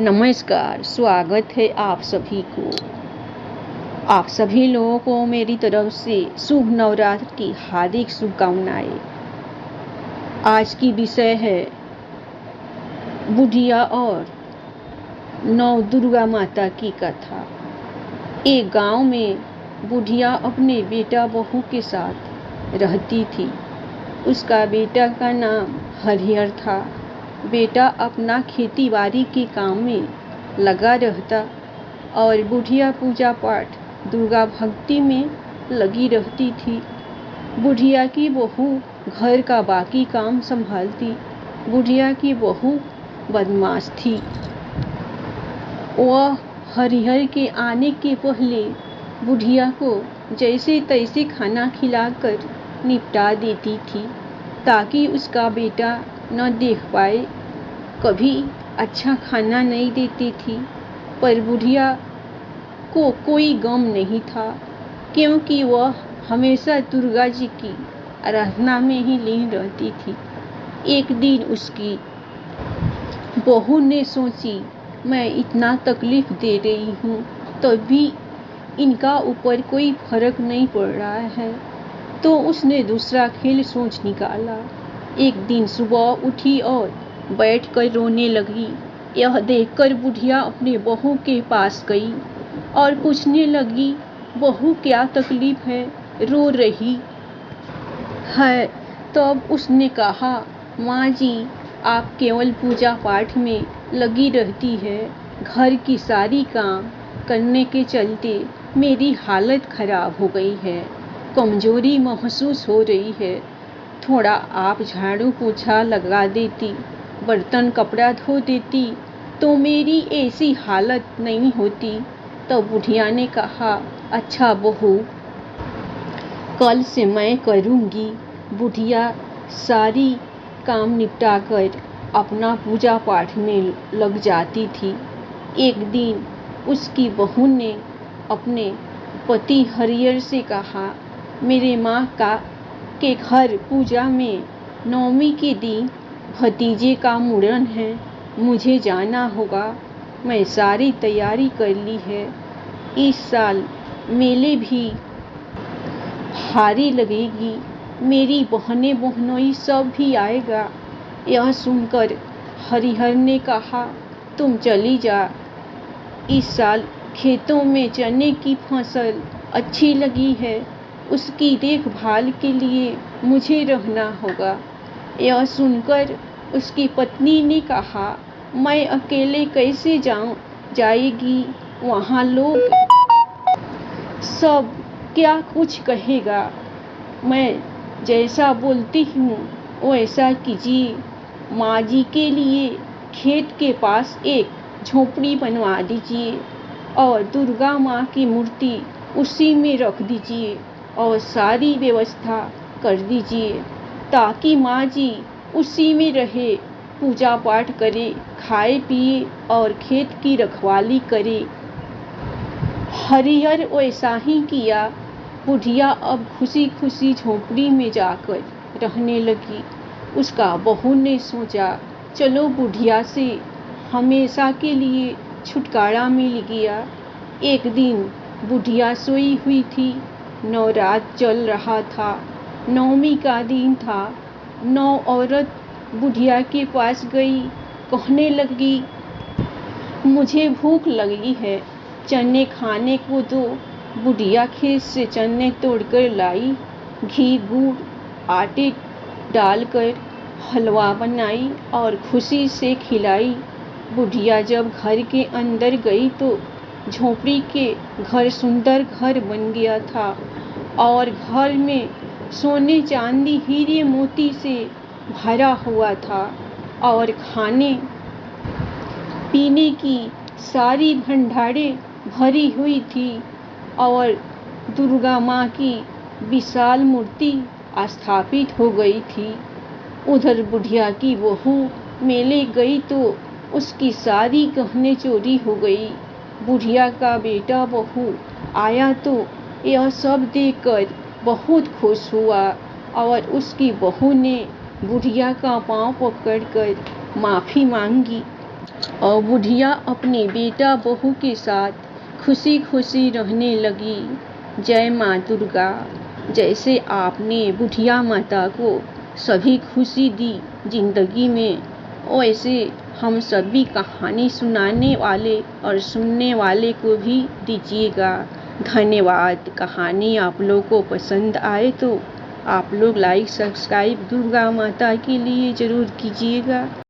नमस्कार, स्वागत है आप सभी को। आप सभी लोगों को मेरी तरफ से शुभ नवरात्र की हार्दिक शुभकामनाएं। आज की विषय है बुढ़िया और नौ दुर्गा माता की कथा। एक गांव में बुढ़िया अपने बेटा बहू के साथ रहती थी। उसका बेटा का नाम हरिहर था। बेटा अपना खेती बाड़ी के काम में लगा रहता और बुढ़िया पूजा पाठ दुर्गा भक्ति में लगी रहती थी। बुढ़िया की बहू घर का बाकी काम संभालती। बुढ़िया की बहू बदमाश थी। वह हरिहर के आने के पहले बुढ़िया को जैसे तैसे खाना खिलाकर निपटा देती थी ताकि उसका बेटा न देख पाए। कभी अच्छा खाना नहीं देती थी, पर बुढ़िया को कोई गम नहीं था क्योंकि वह हमेशा दुर्गा जी की आराधना में ही लीन रहती थी। एक दिन उसकी बहू ने सोची, मैं इतना तकलीफ दे रही हूँ तब भी इनका ऊपर कोई फर्क नहीं पड़ रहा है, तो उसने दूसरा खेल सोच निकाला। एक दिन सुबह उठी और बैठकर रोने लगी। यह देखकर बुढ़िया अपने बहू के पास गई और पूछने लगी, बहू क्या तकलीफ है, रो रही है? तब उसने कहा, माँ जी, आप केवल पूजा पाठ में लगी रहती है। घर की सारी काम करने के चलते मेरी हालत खराब हो गई है, कमजोरी महसूस हो रही है। थोड़ा आप झाड़ू पोछा लगा देती, बर्तन कपड़ा धो देती तो मेरी ऐसी हालत नहीं होती। तब बुढ़िया ने कहा, अच्छा बहू, कल से मैं करूँगी। बुढ़िया सारी काम निपटा कर अपना पूजा पाठ में लग जाती थी। एक दिन उसकी बहू ने अपने पति हरिहर से कहा, मेरे माँ के घर पूजा में नवमी के दिन भतीजे का मुंडन है, मुझे जाना होगा। मैं सारी तैयारी कर ली है। इस साल मेले भी भारी लगेगी, मेरी बहनें बहनोई सब भी आएगा। यह सुनकर हरिहर ने कहा, तुम चली जा। इस साल खेतों में चने की फसल अच्छी लगी है, उसकी देखभाल के लिए मुझे रहना होगा। यह सुनकर उसकी पत्नी ने कहा, मैं अकेले कैसे जाएगी, वहाँ लोग सब क्या कुछ कहेगा। मैं जैसा बोलती हूँ वैसा कीजिए। माँ जी के लिए खेत के पास एक झोपड़ी बनवा दीजिए और दुर्गा माँ की मूर्ति उसी में रख दीजिए और सारी व्यवस्था कर दीजिए ताकि माँ जी उसी में रहे, पूजा पाठ करे, खाए पिए और खेत की रखवाली करे। हरिहर वैसा ही किया। बुढ़िया अब खुशी खुशी झोपड़ी में जाकर रहने लगी। उसका बहू ने सोचा, चलो बुढ़िया से हमेशा के लिए छुटकारा मिल गया। एक दिन बुढ़िया सोई हुई थी। नवरात्र चल रहा था, नवमी का दिन था। 9 औरत बुढ़िया के पास गई, कहने लगी, मुझे भूख लगी है, चने खाने को दो। बुढ़िया खेत से चने तोड़कर लाई, घी गुड़ आटे डालकर हलवा बनाई और खुशी से खिलाई। बुढ़िया जब घर के अंदर गई तो झोपड़ी के घर सुंदर घर बन गया था और घर में सोने चांदी हीरे मोती से भरा हुआ था और खाने पीने की सारी भंडारें भरी हुई थी और दुर्गा माँ की विशाल मूर्ति स्थापित हो गई थी। उधर बुढ़िया की बहू मेले गई तो उसकी सारी गहने चोरी हो गई। बुढ़िया का बेटा बहू आया तो यह सब देखकर बहुत खुश हुआ और उसकी बहू ने बुढ़िया का पांव पकड़कर माफ़ी मांगी। और बुढ़िया अपने बेटा बहू के साथ खुशी खुशी रहने लगी। जय माँ दुर्गा। जैसे आपने बुढ़िया माता को सभी खुशी दी जिंदगी में, वैसे हम सभी कहानी सुनाने वाले और सुनने वाले को भी दीजिएगा। धन्यवाद। कहानी आप लोग को पसंद आए तो आप लोग लाइक सब्सक्राइब दुर्गा माता के लिए ज़रूर कीजिएगा।